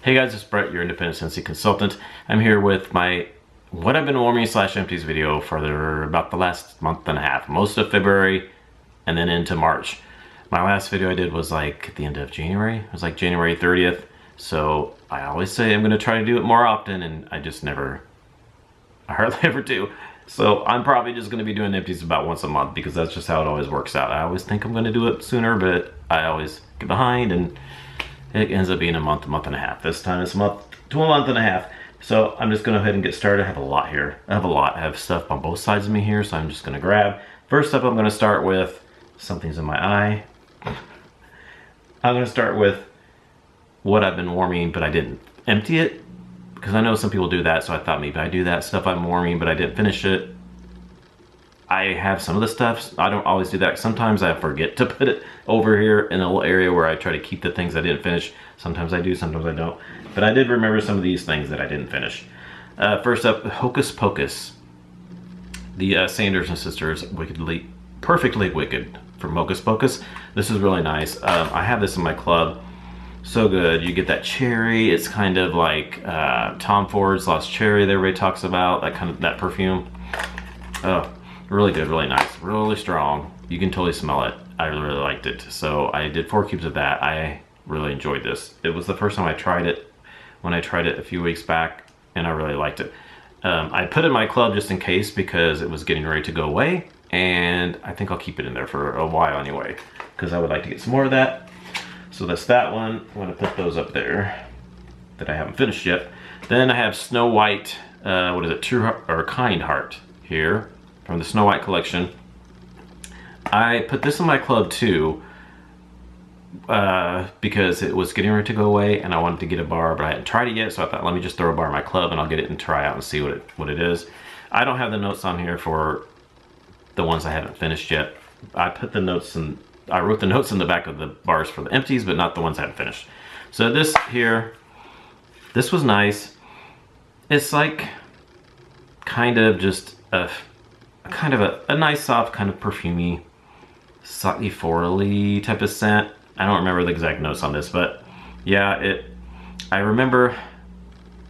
Hey guys, it's Brett, your independent Scentsy consultant. I'm here with my what I've been warming / empties video for about the last month and a half, most of February and then into March. My last video I did was like at the end of January. It was like January 30th. So I always say I'm going to try to do it more often, and I hardly ever do. So I'm probably just going to be doing empties about once a month because that's just how it always works out. I always think I'm going to do it sooner, but I always get behind and it ends up being a month and a half. This time it's a month to a month and a half. So I'm just going to go ahead and get started. I have a lot here. I have stuff on both sides of me here, so I'm just going to grab. First up, I'm going to start with something's in my eye. I'm going to start with what I've been warming, but I didn't empty it because I know some people do that, so I thought maybe I do that stuff I'm warming, but I didn't finish it. I have some of the stuff. I don't always do that. Sometimes I forget to put it over here in a little area where I try to keep the things I didn't finish. Sometimes I do, sometimes I don't. But I did remember some of these things that I didn't finish. First up, Hocus Pocus. The Sanders and Sisters Perfectly Wicked from Hocus Pocus. This is really nice. I have this in my club. So good. You get that cherry. It's kind of like Tom Ford's Lost Cherry that everybody talks about. That perfume. Oh, really good, really nice, really strong. You can totally smell it. I really liked it. So I did 4 cubes of that. I really enjoyed this. It was the first time I tried it when I tried it a few weeks back, and I really liked it. I put it in my club just in case because it was getting ready to go away, and I think I'll keep it in there for a while anyway because I would like to get some more of that. So that's that one. I'm going to put those up there that I haven't finished yet. Then I have Snow White, what is it, True Heart or Kind Heart here from the Snow White collection. I put this in my club too because it was getting ready to go away and I wanted to get a bar, but I hadn't tried it yet, so I thought let me just throw a bar in my club and I'll get it and try out and see what it is. I don't have the notes on here for the ones I haven't finished yet. I wrote the notes in the back of the bars for the empties, but not the ones I haven't finished. So this here, this was nice. It's like kind of just a nice soft kind of perfumey, slightly florally type of scent. I don't remember the exact notes on this, but yeah, I remember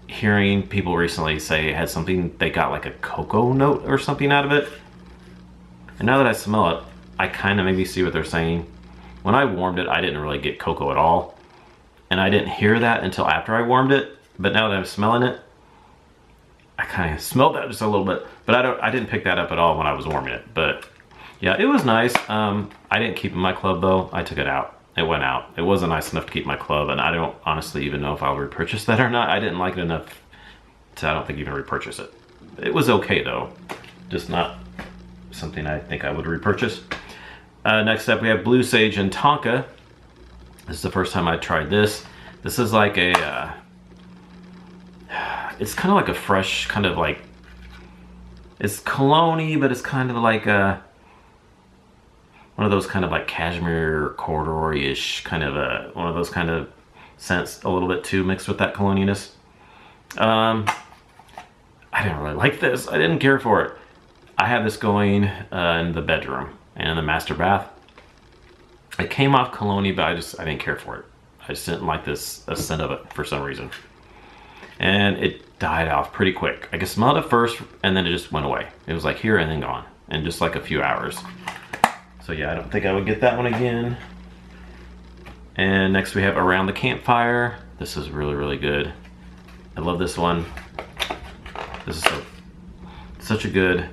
hearing people recently say it had something, they got like a cocoa note or something out of it. And now that I smell it, I kind of maybe see what they're saying. When I warmed it, I didn't really get cocoa at all. And I didn't hear that until after I warmed it. But now that I'm smelling it, I kind of smelled that just a little bit. But I didn't pick that up at all when I was warming it. But yeah, it was nice. I didn't keep it in my club though. I took it out. It went out. It wasn't nice enough to keep in my club. And I don't honestly even know if I'll repurchase that or not. I didn't like it enough to, I don't think, even repurchase it. It was okay though. Just not something I think I would repurchase. Next up we have Blue Sage and Tonka. This is the first time I tried this. This is like a, it's kind of like a fresh, kind of like, it's cologne-y, but it's kind of like a, one of those kind of like cashmere corduroy-ish kind of one of those kind of scents a little bit too, mixed with that cologne-iness. I didn't really like this. I didn't care for it. I have this going in the bedroom and in the master bath. It came off cologne-y, but I didn't care for it. I just didn't like this scent of it for some reason. And it died off pretty quick. I could smell it at first and then it just went away. It was like here and then gone in just like a few hours. So yeah, I don't think I would get that one again. And next we have Around the Campfire. This is really, really good. I love this one. This is such a good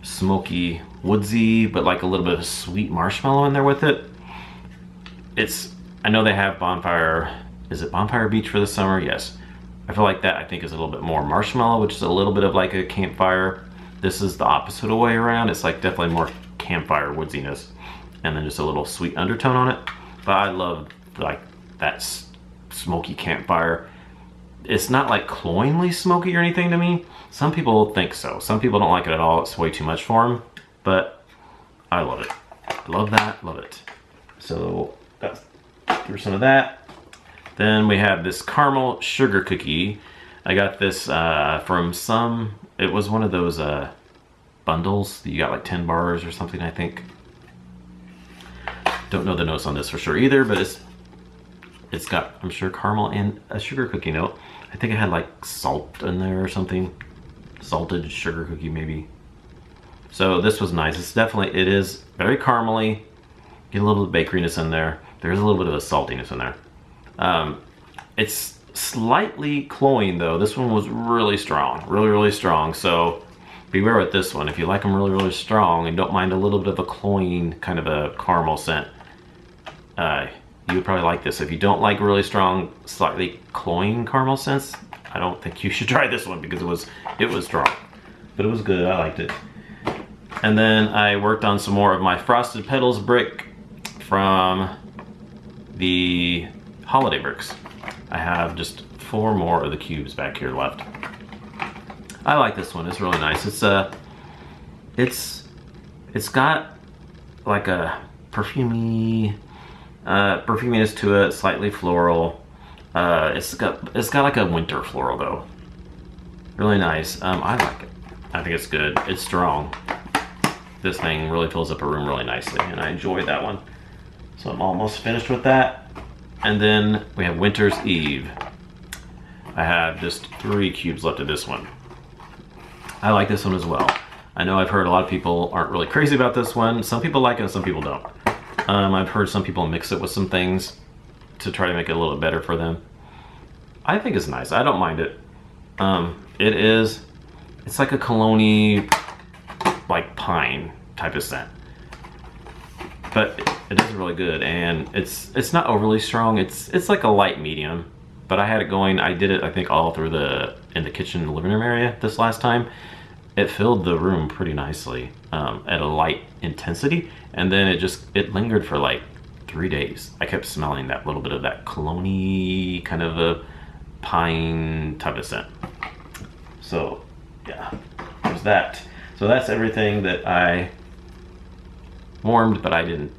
smoky, woodsy, but like a little bit of sweet marshmallow in there with it. I know they have Bonfire, is it Bonfire Beach for the summer? Yes. I feel like that I think is a little bit more marshmallow, which is a little bit of like a campfire. This is the opposite way around. It's like definitely more campfire woodsiness and then just a little sweet undertone on it. But I love like that smoky campfire. It's not like cloyingly smoky or anything to me. Some people think so. Some people don't like it at all. It's way too much for them. But I love it. I love that. Love it. So that's through some of that. Then we have this caramel sugar cookie. I got this from it was one of those bundles that you got like 10 bars or something, I think. Don't know the notes on this for sure either, but it's It's got, I'm sure, caramel and a sugar cookie note. I think it had like salt in there or something. Salted sugar cookie maybe. So this was nice. It's definitely, it is very caramely. Get a little bit of bakeryness in there. There's a little bit of a saltiness in there. It's slightly cloying though. This one was really strong, really strong. So beware with this one. If you like them really strong and don't mind a little bit of a cloying kind of a caramel scent, you would probably like this. If you don't like really strong, slightly cloying caramel scents, I don't think you should try this one because it was strong, but it was good. I liked it. And then I worked on some more of my Frosted Petals brick from the holiday bricks. I have just 4 more of the cubes back here left. I like this one. It's really nice. It's got like a perfuminess to it, slightly floral. It's got like a winter floral though. Really nice. I like it. I think it's good. It's strong. This thing really fills up a room really nicely, and I enjoyed that one. So I'm almost finished with that. And then we have Winter's Eve. I have just 3 cubes left of this one. I like this one as well. I know I've heard a lot of people aren't really crazy about this one. Some people like it and some people don't. I've heard some people mix it with some things to try to make it a little bit better for them. I think it's nice. I don't mind it. It's like a cologne-y, like pine type of scent. But it is really good, and it's not overly strong. It's like a light medium. But I had it going. I did it, I think, all through in the kitchen and living room area this last time. It filled the room pretty nicely at a light intensity, and then it lingered for like 3 days. I kept smelling that little bit of that cologne-y kind of a pine type of scent. So yeah, there's that. So that's everything that I warmed, but I didn't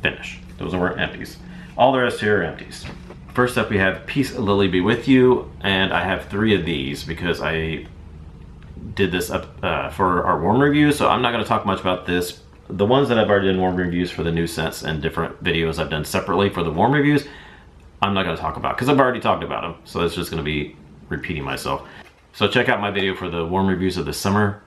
finish. Those weren't empties. All the rest here are empties. First up, we have Peace Lily Be With You, and I have 3 of these because I did this up for our warm review, so I'm not going to talk much about this. The ones that I've already done warm reviews for the new scents and different videos I've done separately for the warm reviews, I'm not going to talk about because I've already talked about them, so it's just going to be repeating myself. So check out my video for the warm reviews of the summer,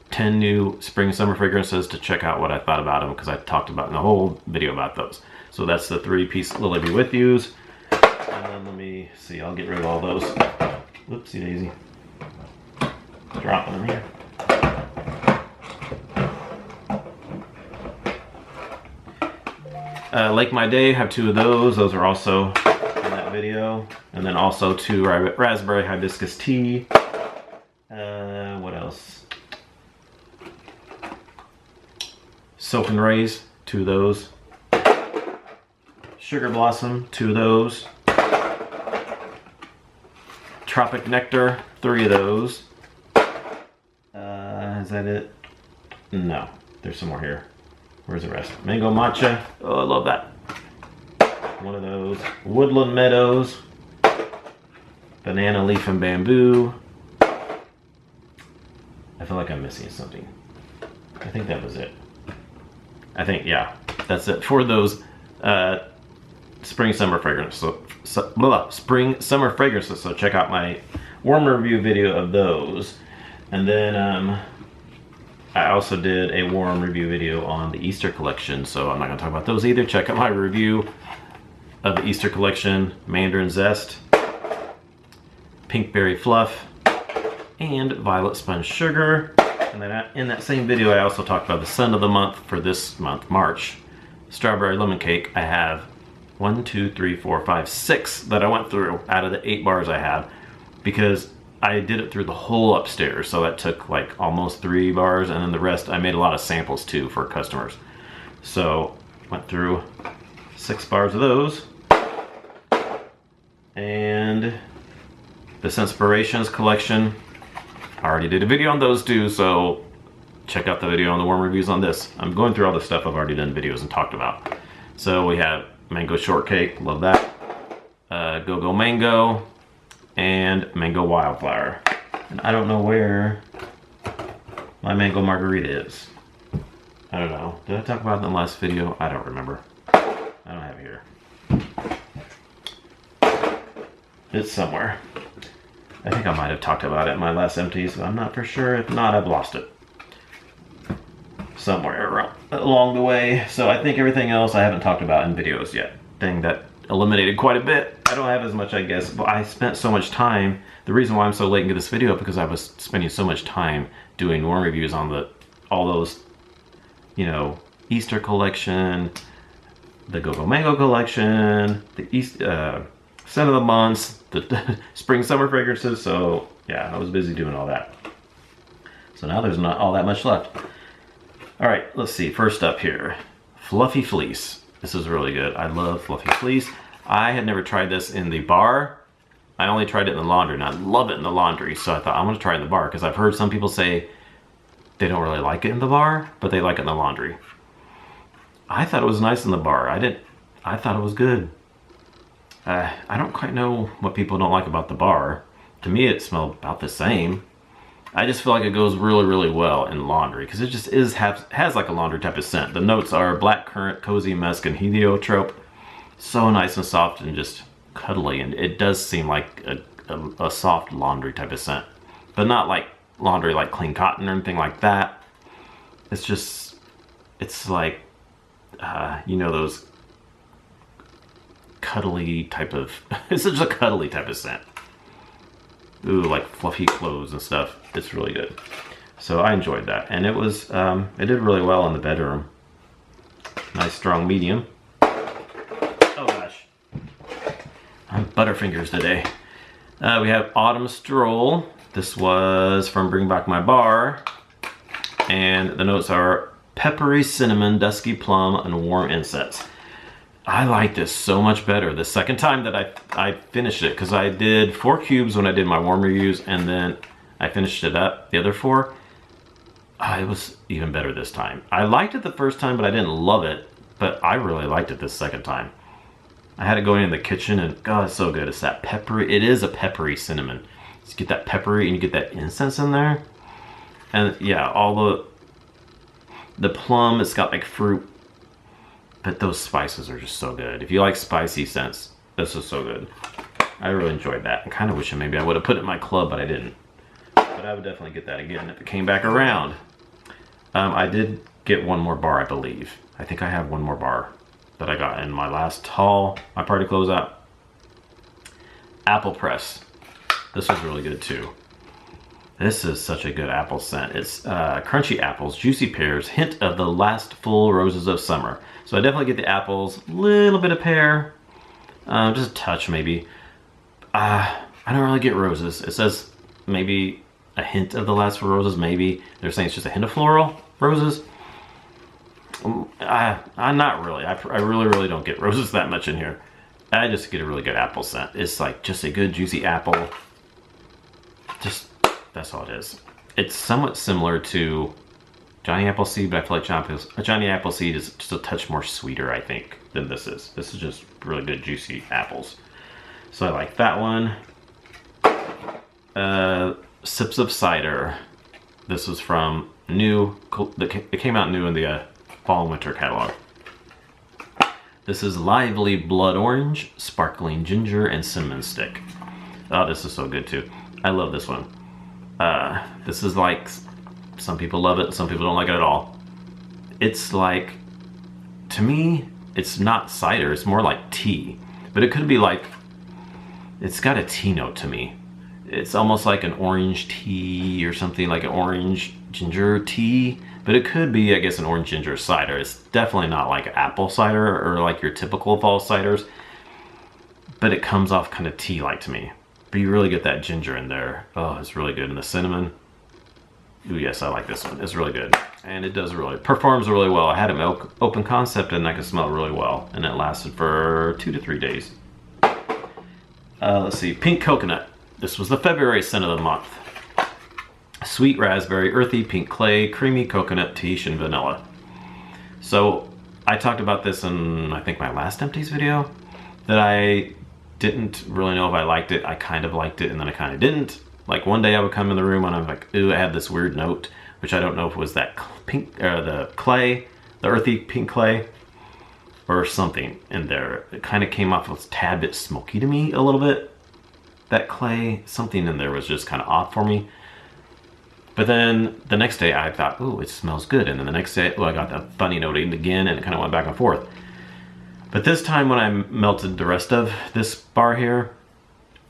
10 new spring summer fragrances, to check out what I thought about them, because I talked about in the whole video about those. So that's the 3 Peace Lily Be With Yous. And then let me see, I'll get rid of all those. Whoopsie daisy. Dropping them here. Lake My Day, have 2 of those. Those are also in that video. And then also 2 raspberry hibiscus tea. What else? Soak and Raise, 2 of those. Sugar Blossom, 2 of those. Tropic Nectar, 3 of those. Is that it? No, there's some more here. Where's the rest? Mango Matcha, oh I love that. 1 of those. Woodland Meadows. Banana Leaf and Bamboo. I feel like I'm missing something. I think that was it. I think, yeah, that's it for those spring summer fragrances. Spring summer fragrances. So check out my warm review video of those. And then I also did a warm review video on the Easter collection, so I'm not going to talk about those either. Check out my review of the Easter collection: Mandarin Zest, Pinkberry Fluff, and Violet Sponge Sugar. And then in that same video, I also talked about the scent of the month for this month, March. Strawberry Lemon Cake. I have 1, 2, 3, 4, 5, 6 that I went through out of the 8 bars I have, because I did it through the whole upstairs, so that took like almost 3 bars, and then the rest I made a lot of samples too for customers. So went through 6 bars of those. And the Scentspirations collection, I already did a video on those too, so check out the video on the warm reviews on this. I'm going through all the stuff I've already done videos and talked about. So we have Mango Shortcake, love that. GoGo Mango, and Mango Wildflower. And I don't know where my Mango Margarita is. I don't know. Did I talk about it in the last video? I don't remember. I don't have it here. It's somewhere. I think I might have talked about it in my last Empties, but I'm not for sure. If not, I've lost it somewhere around, along the way. So I think everything else I haven't talked about in videos yet. Thing that eliminated quite a bit. I don't have as much, I guess, but I spent so much time. The reason why I'm so late into this video because I was spending so much time doing worm reviews on all those, you know, Easter collection, the GoGo Mango collection, the Scent of the Months, the spring summer fragrances. So yeah, I was busy doing all that. So now there's not all that much left. All right, let's see. First up here, Fluffy Fleece. This is really good. I love Fluffy Fleece. I had never tried this in the bar. I only tried it in the laundry, and I love it in the laundry. So I thought I'm gonna try it in the bar because I've heard some people say they don't really like it in the bar, but they like it in the laundry. I thought it was nice in the bar. I thought it was good. I don't quite know what people don't like about the bar. To me, it smelled about the same. I just feel like it goes really, really well in laundry because it just has like a laundry type of scent. The notes are blackcurrant, cozy musk, and heliotrope. So nice and soft and just cuddly, and it does seem like a soft laundry type of scent, but not like laundry like clean cotton or anything like that. It's like, you know, those cuddly type of, it's just a cuddly type of scent. Ooh, like fluffy clothes and stuff. It's really good. So I enjoyed that. And it was, it did really well in the bedroom. Nice strong medium. Oh gosh. I'm butterfingers today. We have Autumn Stroll. This was from Bring Back My Bar. And the notes are peppery cinnamon, dusky plum, and warm incense. I like this so much better the second time that I finished it, because I did 4 cubes when I did my warm reviews, and then I finished it up, the other 4. It was even better this time. I liked it the first time, but I didn't love it, but I really liked it this second time. I had it going in the kitchen, and God, it's so good. It's that peppery, it is a peppery cinnamon. You get that peppery, and you get that incense in there. And yeah, all the plum, it's got like fruit. But those spices are just so good. If you like spicy scents, this is so good. I really enjoyed that. I kind of wish maybe I would have put it in my club, but I didn't. But I would definitely get that again if it came back around. I did get one more bar, I believe. I think I have one more bar that I got in my last haul, my party closeout. Apple Press. This was really good too. This is such a good apple scent. It's crunchy apples, juicy pears, hint of the last full roses of summer. So I definitely get the apples, little bit of pear, just a touch maybe. I don't really get roses. It says maybe a hint of the last full roses, maybe. They're saying it's just a hint of floral roses. I'm not really. I really, really don't get roses that much in here. I just get a really good apple scent. It's like just a good juicy apple. Just, that's all it is. It's somewhat similar to Johnny Appleseed, but I feel like Johnny Appleseed is just a touch more sweeter, I think, than this is. This is just really good juicy apples. So I like that one. Sips of Cider. This was from it came out new in the fall and winter catalog. This is Lively Blood Orange, Sparkling Ginger, and Cinnamon Stick. Oh, this is so good too. I love this one. This is like, some people love it, some people don't like it at all. It's like, to me, it's not cider, it's more like tea. But it could be like, it's got a tea note to me. It's almost like an orange tea or something, like an orange ginger tea. But it could be, I guess, an orange ginger cider. It's definitely not like apple cider or like your typical fall ciders. But it comes off kind of tea-like to me. But you really get that ginger in there. Oh, it's really good. And the cinnamon. Ooh, yes, I like this one. It's really good. And it performs really well. I had an open concept and I could smell it really well. And it lasted for 2 to 3 days. Let's see, Pink Coconut. This was the February scent of the month. Sweet raspberry, earthy pink clay, creamy coconut, quiche, and vanilla. So I talked about this in, I think, my last Empties video, that I didn't really know if I liked it. I kind of liked it and then I kind of didn't. Like one day I would come in the room and I'm like, ooh, it had this weird note, which I don't know if it was that pink, the clay, the earthy pink clay, or something in there. It kind of came off a tad bit smoky to me a little bit. that clay, something in there was just kind of off for me. But then the next day I thought, ooh, it smells good. And then the next day, I got that funny note again, and it kind of went back and forth. But this time when I melted the rest of this bar here,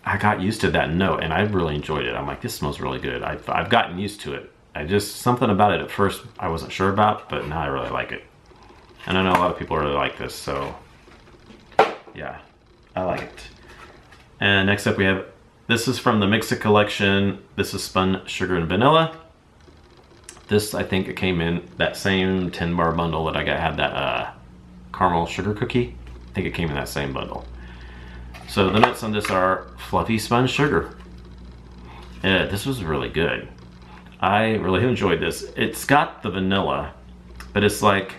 I got used to that note, and I really enjoyed it. I'm like, this smells really good. I've gotten used to it. Something about it at first I wasn't sure about, but now I really like it. And I know a lot of people really like this, so yeah, I like it. And next up we have, this is from the Mix It collection. This is Spun Sugar and Vanilla. This, I think it came in that same 10 bar bundle that had that caramel sugar cookie. I think it came in that same bundle. So the notes on this are fluffy spun sugar. This was really good. I really enjoyed this. It's got the vanilla, but it's like,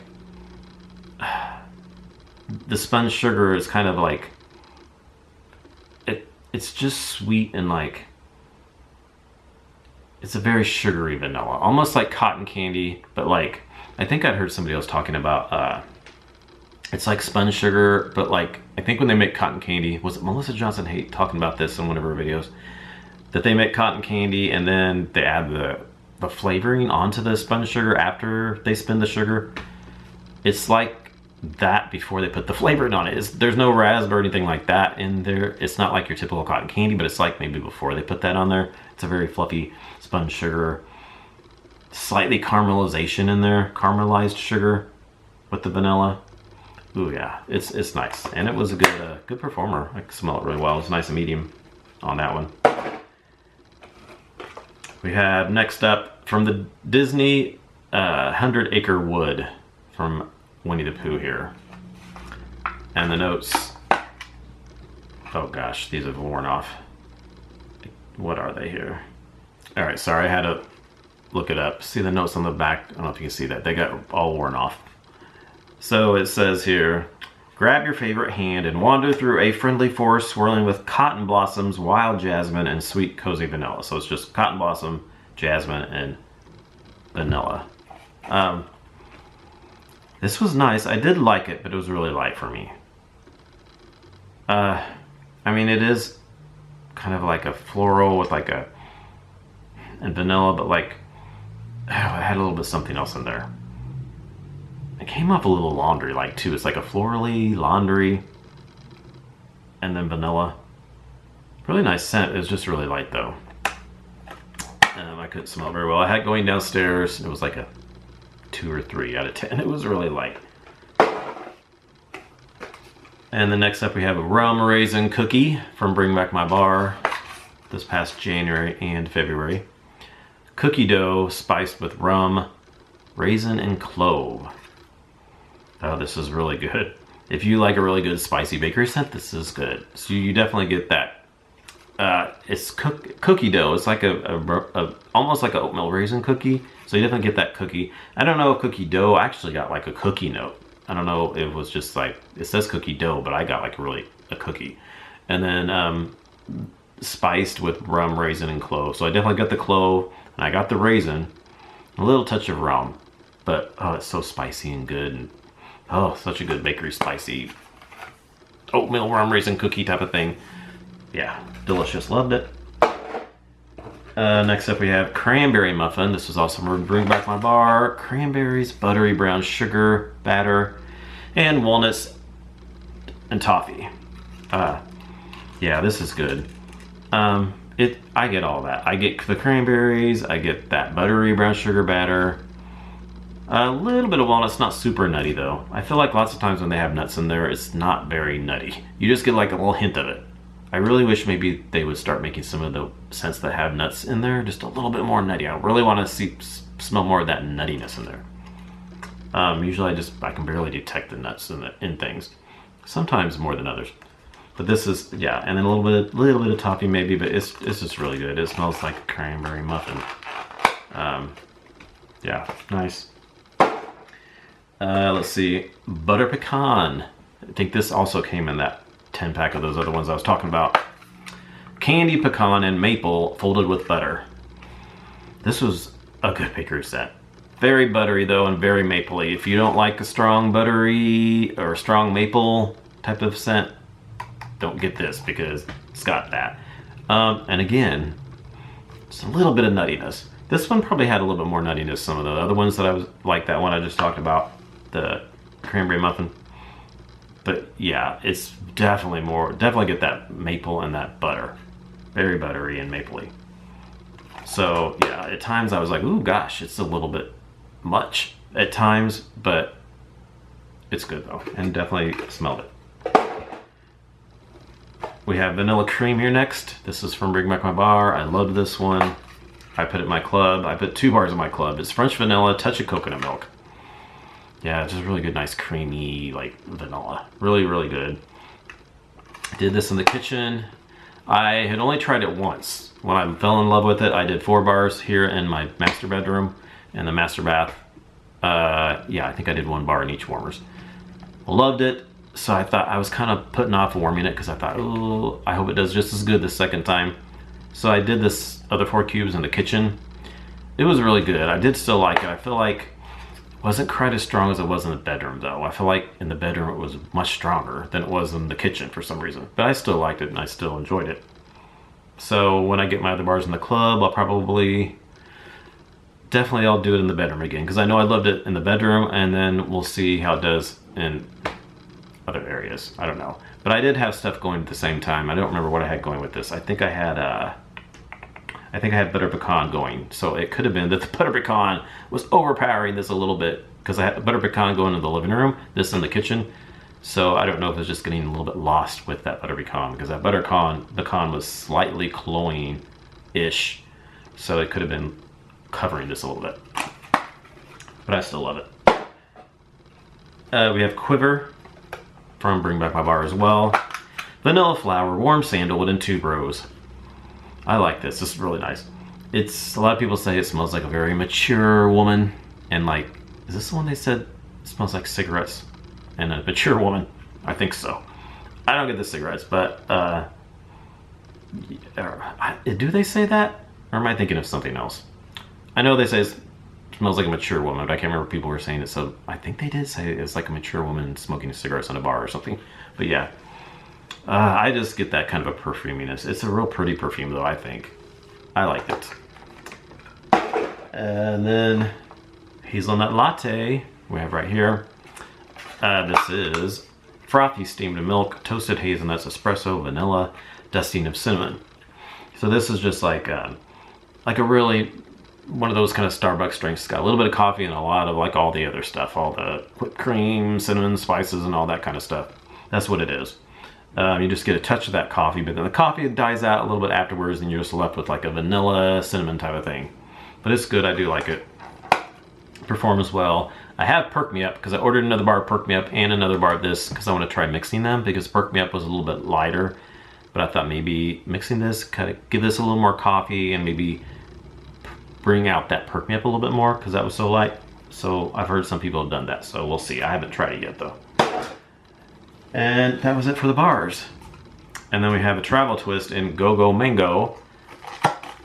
the spun sugar is kind of like, it's just sweet and like, it's a very sugary vanilla, almost like cotton candy, but like, I think I'd heard somebody else talking about, it's like spun sugar, but like, I think when they make cotton candy, was it Melissa Johnson Haight talking about this in one of her videos, that they make cotton candy and then they add the flavoring onto the spun sugar after they spin the sugar. It's like that before they put the flavoring on it. There's no raspberry or anything like that in there. It's not like your typical cotton candy, but it's like maybe before they put that on there. It's a very fluffy spun sugar, slightly caramelization in there, caramelized sugar with the vanilla. Ooh yeah, it's nice, and it was a good performer. I smell it really well. It's nice and medium on that one. We have next up from the Disney 100 Acre Wood from Winnie the Pooh here. And the notes, oh gosh, these have worn off. What are they here? All right, sorry, I had to look it up. See the notes on the back? I don't know if you can see that. They got all worn off. So it says here, grab your favorite hand and wander through a friendly forest swirling with cotton blossoms, wild jasmine, and sweet cozy vanilla. So it's just cotton blossom, jasmine, and vanilla. This was nice. I did like it, but it was really light for me. I mean, it is kind of like a floral with like and vanilla, but like, it had a little bit of something else in there. It came off a little laundry-like too. It's like a florally laundry, and then vanilla. Really nice scent. It was just really light though. I couldn't smell it very well. I had going downstairs. It was like a 2 or 3 out of 10. It was really light. And then next up we have a Rum Raisin Cookie from Bring Back My Bar this past January and February. Cookie dough spiced with rum, raisin, and clove. Oh, this is really good. If you like a really good spicy bakery scent, this is good. So you definitely get that. It's cookie dough. It's like almost like an oatmeal raisin cookie. So you definitely get that cookie. I don't know if cookie dough actually got like a cookie note. I don't know if it was just like, it says cookie dough, but I got like really a cookie. And then spiced with rum, raisin, and clove. So I definitely got the clove, and I got the raisin, a little touch of rum. But oh, it's so spicy and good. And oh, such a good bakery spicy oatmeal rum raisin cookie type of thing. Yeah, delicious. Loved it. Next up we have Cranberry Muffin. This was also from Bring Back My Bar. Cranberries, buttery brown sugar, batter, and walnuts and toffee. Yeah, this is good. I get all that. I get the cranberries, I get that buttery brown sugar batter. A little bit of walnuts, not super nutty though. I feel like lots of times when they have nuts in there, it's not very nutty. You just get like a little hint of it. I really wish maybe they would start making some of the scents that have nuts in there just a little bit more nutty. I really want to smell more of that nuttiness in there. Usually I can barely detect the nuts in things. Sometimes more than others. But this is, yeah, and then a little bit of toffee maybe, but it's just really good. It smells like a cranberry muffin. Yeah, nice. Let's see, Butter Pecan. I think this also came in that 10 pack of those other ones I was talking about. Candy pecan and maple folded with butter. This was a good bakery set. Very buttery though, and very mapley. If you don't like a strong buttery or strong maple type of scent, don't get this because it's got that. And again, just a little bit of nuttiness. This one probably had a little bit more nuttiness than some of the other ones that I was like, that one I just talked about, the cranberry muffin. But yeah, it's definitely get that maple and that butter. Very buttery and mapley. So yeah, at times I was like, ooh gosh, it's a little bit much at times, but it's good though, and definitely smelled it. We have vanilla cream here next. This is from Bring Back My Bar. I love this one. I put it in my club. I put 2 bars in my club. It's French vanilla, touch of coconut milk. Yeah, just really good, nice creamy like vanilla. Really, really good. Did this in the kitchen. I had only tried it once. When I fell in love with it, I did 4 bars here in my master bedroom and the master bath. Yeah, I think I did 1 bar in each warmers. Loved it. So I thought, I was kind of putting off warming it because I thought, oh, I hope it does just as good the second time. So I did this other 4 cubes in the kitchen. It was really good. I did still like it. I feel like it wasn't quite as strong as it was in the bedroom though. I feel like in the bedroom it was much stronger than it was in the kitchen for some reason. But I still liked it and I still enjoyed it. So when I get my other bars in the club, I'll probably, definitely I'll do it in the bedroom again. Because I know I loved it in the bedroom, and then we'll see how it does in other areas. I don't know. But I did have stuff going at the same time. I don't remember what I had going with this. I think I had butter pecan going. So it could have been that the butter pecan was overpowering this a little bit, because I had butter pecan going in the living room, this in the kitchen. So I don't know if it was just getting a little bit lost with that butter pecan, because that butter pecan was slightly cloying-ish. So it could have been covering this a little bit. But I still love it. We have Quiver from Bring Back My Bar as well. Vanilla flower, warm sandalwood, and tuberose. I like this. This is really nice. It's, a lot of people say it smells like a very mature woman. And like, is this the one they said smells like cigarettes? And a mature woman? I think so. I don't get the cigarettes, but do they say that? Or am I thinking of something else? I know they say it smells like a mature woman, but I can't remember if people were saying it, so I think they did say it's like a mature woman smoking cigarettes in a bar or something. But yeah, I just get that kind of a perfuminess. It's a real pretty perfume though, I think. I like it. And then hazelnut latte we have right here. This is frothy steamed milk, toasted hazelnuts, espresso, vanilla, dusting of cinnamon. So this is just like a really, one of those kind of Starbucks drinks. It's got a little bit of coffee and a lot of like all the other stuff, all the whipped cream, cinnamon, spices, and all that kind of stuff. That's what it is. You just get a touch of that coffee, but then the coffee dies out a little bit afterwards, and you're just left with like a vanilla cinnamon type of thing. But it's good. I do like it. Performs well. I have Perk Me Up because I ordered another bar of Perk Me Up and another bar of this because I want to try mixing them, because Perk Me Up was a little bit lighter. But I thought maybe mixing this, kind of give this a little more coffee and maybe bring out that Perk Me Up a little bit more, because that was so light. So I've heard some people have done that, so we'll see. I haven't tried it yet though. And that was it for the bars. And then we have a travel twist in GoGo Mango.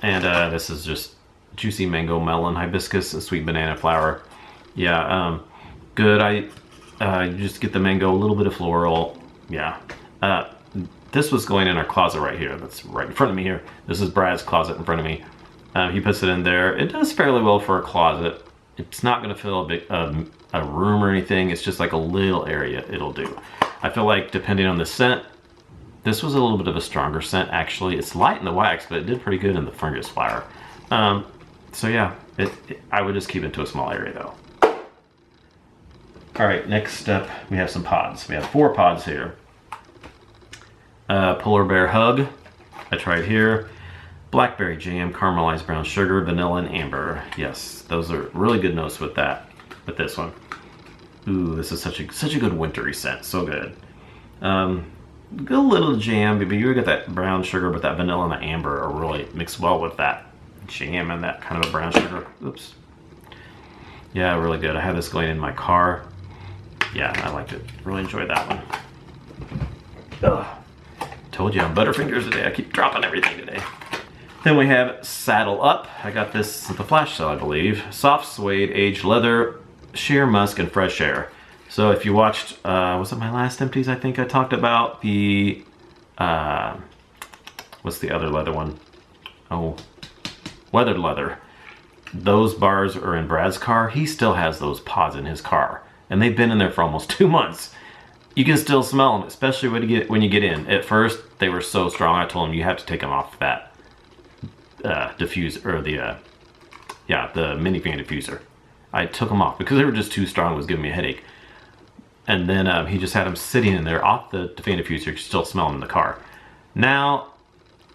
And this is just juicy mango, melon, hibiscus, and sweet banana flower. Yeah, good. You just get the mango, a little bit of floral. Yeah. This was going in our closet right here. That's right in front of me here. This is Brad's closet in front of me. He puts it in there. It does fairly well for a closet. It's not going to fill a big a room or anything. It's just like a little area it'll do. I feel like depending on the scent, this was a little bit of a stronger scent actually. It's light in the wax, but it did pretty good in the fungus flower. So yeah, I would just keep it to a small area though. All right, next up we have some pods. We have 4 pods here. Polar Bear Hug, I tried here. Blackberry jam, caramelized brown sugar, vanilla, and amber. Yes, those are really good notes with that. With this one. Ooh, this is such a good wintry scent. So good. Good little jam, but you get that brown sugar, but that vanilla and the amber are really mixed well with that jam and that kind of a brown sugar. Oops. Yeah, really good. I had this going in my car. Yeah, I liked it. Really enjoyed that one. Ugh. Told you I'm butterfingers today. I keep dropping everything today. Then we have Saddle Up. I got this at the flash sale, I believe. Soft suede, aged leather, sheer musk, and fresh air. So if you watched, was it my last Empties? I think I talked about the what's the other leather one? Oh, weathered leather. Those bars are in Brad's car. He still has those pods in his car, and they've been in there for almost 2 months. You can still smell them, especially when you get in. At first, they were so strong. I told him you have to take them off that diffuser, or the mini fan diffuser. I took them off because they were just too strong. It was giving me a headache. And then he just had them sitting in there off the fan diffuser. You can still smell them in the car. Now,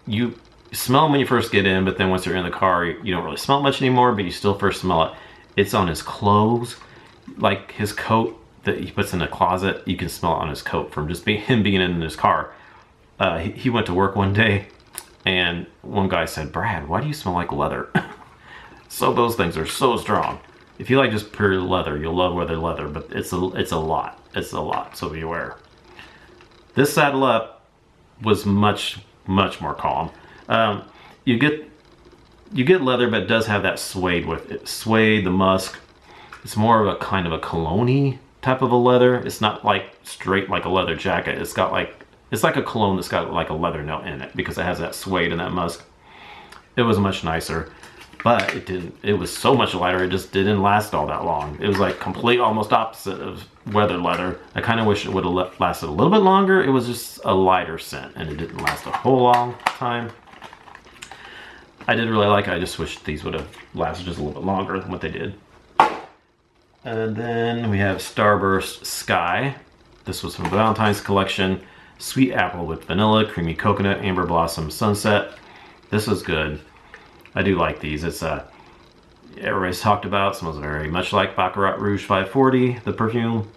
you smell them when you first get in, but then once you're in the car, you don't really smell much anymore, but you still first smell it. It's on his clothes, like his coat that he puts in the closet. You can smell it on his coat from just him being in his car. He went to work one day, and one guy said, "Brad, why do you smell like leather?" So those things are so strong. If you like just pure leather, you'll love weathered leather, but it's a lot. It's a lot, so be aware. This saddle up was much more calm. You get leather, but it does have that suede with it. Suede, the musk. It's more of a kind of a cologne-y type of a leather. It's not like straight like a leather jacket. It's like a cologne that's got like a leather note in it because it has that suede and that musk. It was much nicer, but it was so much lighter. It just didn't last all that long. It was like complete almost opposite of weathered leather. I kind of wish it would have lasted a little bit longer. It was just a lighter scent and it didn't last a whole long time. I did really like it. I just wish these would have lasted just a little bit longer than what they did. And then we have Starburst Sky. This was from the Valentine's collection. Sweet apple with vanilla, creamy coconut, amber blossom, sunset. This was good. I do like these. It's everybody's talked about. It smells very much like Baccarat Rouge 540, the perfume.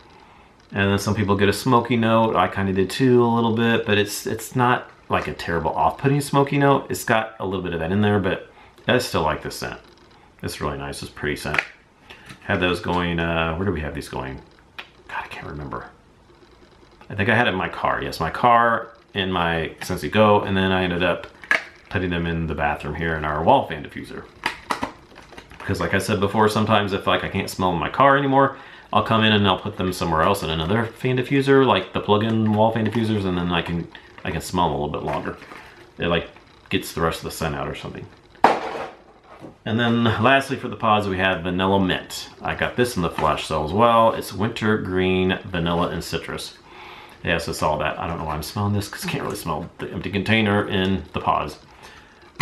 And then some people get a smoky note. I kind of did too a little bit, but it's not like a terrible off-putting smoky note. It's got a little bit of that in there, but I still like this scent. It's really nice. It's a pretty scent. Had those going, where do we have these going? God, I can't remember. I think I had it in my car. Yes, my car in my Scentsy Go, and then I ended up putting them in the bathroom here in our wall fan diffuser. Because like I said before, sometimes if like I can't smell in my car anymore, I'll come in and I'll put them somewhere else in another fan diffuser, like the plug-in wall fan diffusers, and then I can smell them a little bit longer. It like gets the rest of the scent out or something. And then lastly for the pods, we have Vanilla Mint. I got this in the flash sale as well. It's winter green, vanilla, and citrus. Yes, it's all that. I don't know why I'm smelling this because I can't really smell the empty container in the pods.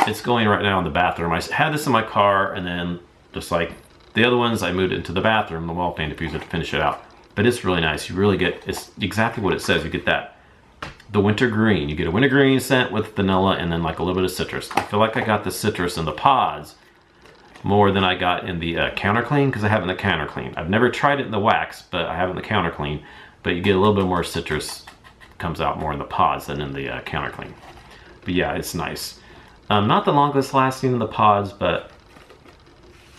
It's going right now in the bathroom. I had this in my car, and then just like the other ones, I moved it into the bathroom, the wall fan diffuser, to finish it out. But it's really nice. You really get, it's exactly what it says. You get that, the winter green. You get a winter green scent with vanilla and then like a little bit of citrus. I feel like I got the citrus in the pods more than I got in the counter clean, because I have it in the counter clean. I've never tried it in the wax, but I have it in the counter clean. But you get a little bit more citrus, comes out more in the pods than in the counter clean. But yeah, it's nice. Not the longest lasting in the pods, but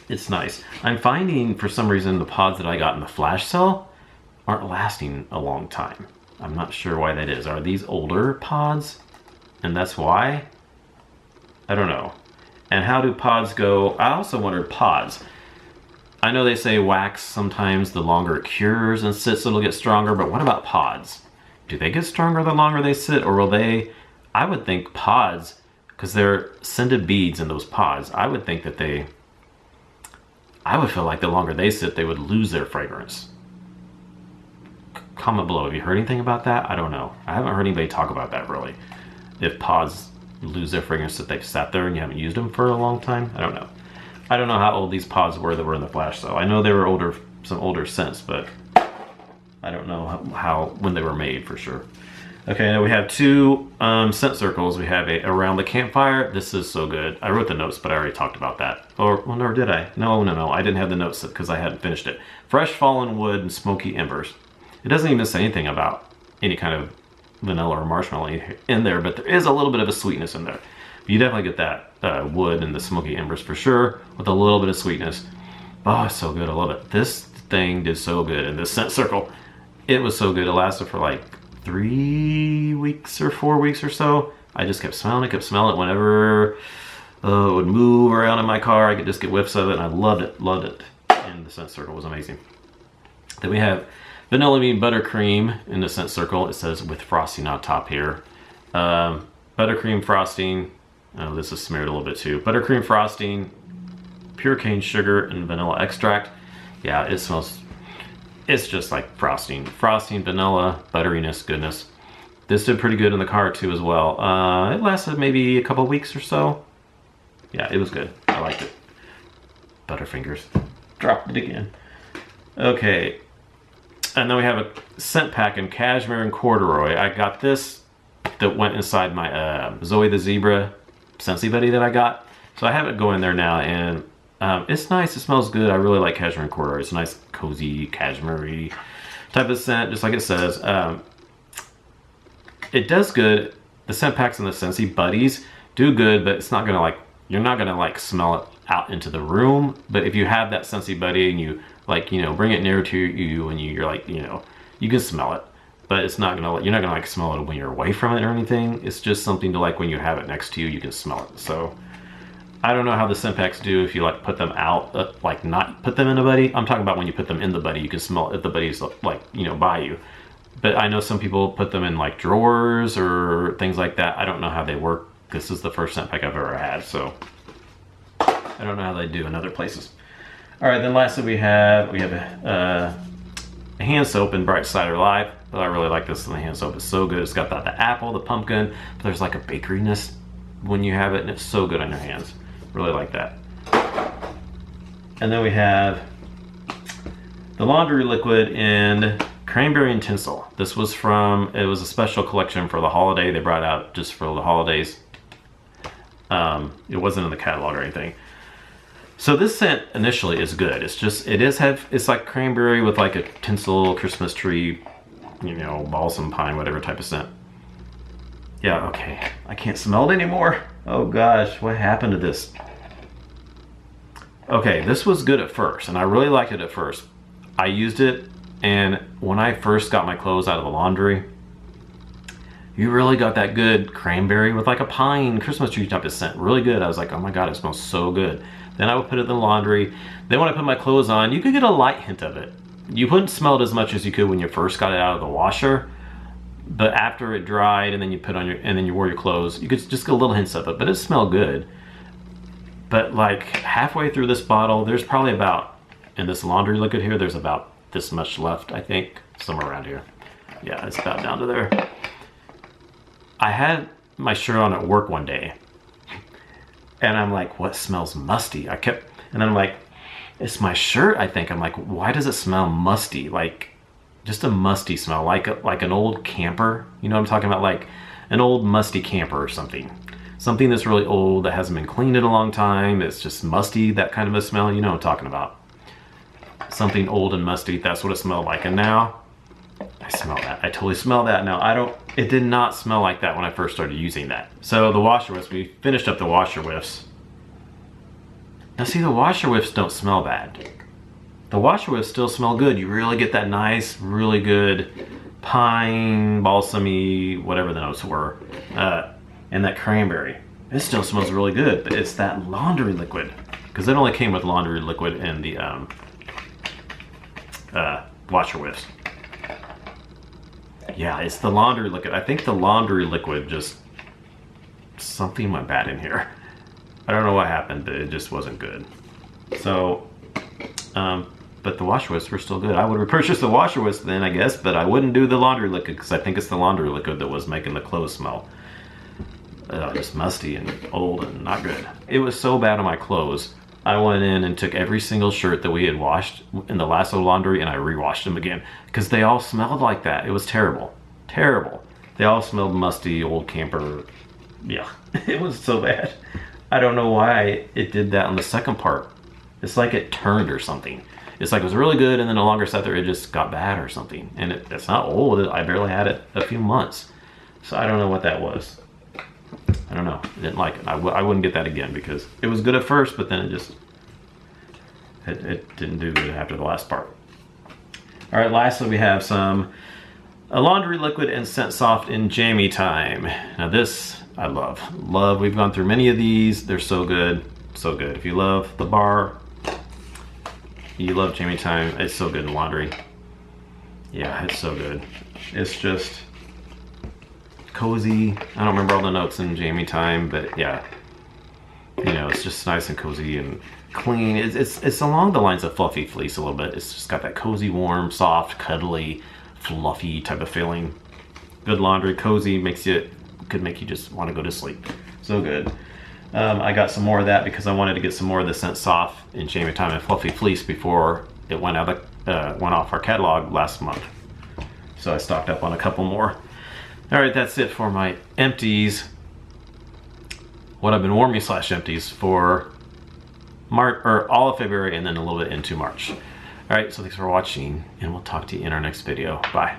it's nice. I'm finding for some reason the pods that I got in the flash sale aren't lasting a long time. I'm not sure why that is. Are these older pods? And that's why? I don't know. And how do pods go? I also wondered pods. I know they say wax sometimes the longer it cures and sits it'll get stronger, but what about pods? Do they get stronger the longer they sit, or will they? I would think pods, because they're scented beads in those pods, I would think that I would feel like the longer they sit, they would lose their fragrance. Comment below, have you heard anything about that? I don't know. I haven't heard anybody talk about that really. If pods lose their fragrance that they've sat there and you haven't used them for a long time, I don't know. I don't know how old these pods were that were in the flash sale. I know they were older, some older scents, but I don't know when they were made for sure. Okay, now we have two scent circles. We have a Around the Campfire. This is so good. I wrote the notes, but I already talked about that. Or, well, no, did I? No, I didn't have the notes because I hadn't finished it. Fresh fallen wood and smoky embers. It doesn't even say anything about any kind of vanilla or marshmallow in there, but there is a little bit of a sweetness in there. You definitely get that wood and the smoky embers for sure, with a little bit of sweetness. Oh, it's so good. I love it. This thing did so good in this scent circle. It was so good. It lasted for like 3 weeks or 4 weeks or so. I just kept smelling it whenever it would move around in my car. I could just get whiffs of it, and I loved it. And the scent circle was amazing. Then we have Vanilla Bean Buttercream in the scent circle. It says with frosting on top here. buttercream frosting. Oh, this is smeared a little bit too. Buttercream frosting, pure cane sugar, and vanilla extract. Yeah, it smells, it's just like frosting. Frosting, vanilla, butteriness, goodness. This did pretty good in the car too as well. It lasted maybe a couple weeks or so. Yeah, it was good. I liked it. Butterfingers. Dropped it again. Okay. And then we have a scent pack in cashmere and corduroy. I got this that went inside my Zoe the Zebra Scentsy Buddy that I got. So I have it go in there now, and it's nice. It smells good. I really like cashmere and corduroy. It's a nice, cozy, cashmere-y type of scent, just like it says. It does good. The scent packs and the Scentsy Buddies do good, but it's not gonna like, you're not gonna like smell it out into the room. But if you have that Scentsy Buddy and you like, you know, bring it near to you and you're like, you know, you can smell it, but it's not gonna, you're not gonna like smell it when you're away from it or anything. It's just something to like when you have it next to you, you can smell it. So I don't know how the scent packs do if you like put them out, like not put them in a buddy. I'm talking about when you put them in the buddy, you can smell if the buddy's like, you know, by you. But I know some people put them in like drawers or things like that. I don't know how they work. This is the first scent pack I've ever had, so I don't know how they do in other places. All right, then lastly we have a hand soap in Bright Cider Live. I really like this in the hand soap. It's so good. It's got the apple, the pumpkin, but there's like a bakeryness when you have it, and it's so good on your hands. Really like that. And then we have the laundry liquid in Cranberry and Tinsel. This was from, it was a special collection for the holiday. They brought out just for the holidays. It wasn't in the catalog or anything. So this scent initially is good. It's just, it's like cranberry with like a tinsel, Christmas tree, you know, balsam pine, whatever type of scent. Yeah, okay. I can't smell it anymore. Oh gosh, what happened to this? Okay, this was good at first, and I really liked it at first. I used it, and when I first got my clothes out of the laundry, you really got that good cranberry with like a pine Christmas tree type of scent. Really good. I was like, oh my God, it smells so good. Then I would put it in the laundry. Then when I put my clothes on, you could get a light hint of it. You wouldn't smell it as much as you could when you first got it out of the washer, but after it dried and then you put on and then you wore your clothes, you could just get a little hints of it, but it smelled good. But like halfway through this bottle, there's probably about, in this laundry liquid here, there's about this much left, I think, somewhere around here. Yeah, it's about down to there. I had my shirt on at work one day, and I'm like, what smells musty? And I'm like, it's my shirt, I think. I'm like, why does it smell musty? Like, just a musty smell, like an old camper. You know what I'm talking about? Like an old musty camper or something. Something that's really old, that hasn't been cleaned in a long time. It's just musty, that kind of a smell. You know what I'm talking about. Something old and musty, that's what it smelled like. And now, I smell that. I totally smell that now. It did not smell like that when I first started using that. So the washer whiffs, we finished up the washer whiffs. Now see, the washer whiffs don't smell bad. The washer whiffs still smell good. You really get that nice, really good pine, balsamy, whatever the notes were, and that cranberry. It still smells really good, but it's that laundry liquid. Because it only came with laundry liquid and the washer whiffs. Yeah, it's the laundry liquid. I think the laundry liquid just, something went bad in here. I don't know what happened, but it just wasn't good. So, but the washer whiffs were still good. I would repurchase the washer whiffs then, I guess, but I wouldn't do the laundry liquid because I think it's the laundry liquid that was making the clothes smell just musty and old and not good. It was so bad on my clothes. I went in and took every single shirt that we had washed in the last of laundry and I re-washed them again because they all smelled like that. It was terrible. Terrible. They all smelled musty, old camper. Yeah, it was so bad. I don't know why it did that on the second part. It's like it turned or something. It's like it was really good and then the longer sat there it just got bad or something. And it's not old. I barely had it a few months. So I don't know what that was. I don't know. I didn't like it. I wouldn't get that again because it was good at first, but then it didn't do good after the last part. All right, lastly we have a laundry liquid and scent soft in jammy time. Now this I love. We've gone through many of these. They're so good, so good. If you love the bar, you love jammy time. It's so good in laundry. Yeah, it's so good. It's just cozy. I don't remember all the notes in Jamie time, but yeah, you know, it's just nice and cozy and clean. It's along the lines of Fluffy Fleece a little bit. It's just got that cozy, warm, soft, cuddly, fluffy type of feeling. Good laundry, cozy, could make you just want to go to sleep. So good. I got some more of that because I wanted to get some more of the Scent Soft in Jamie Time and Fluffy Fleece before it went off our catalog last month. So I stocked up on a couple more. All right, that's it for my empties. What I've been warming / empties for March, or all of February, and then a little bit into March. All right, so thanks for watching, and we'll talk to you in our next video. Bye.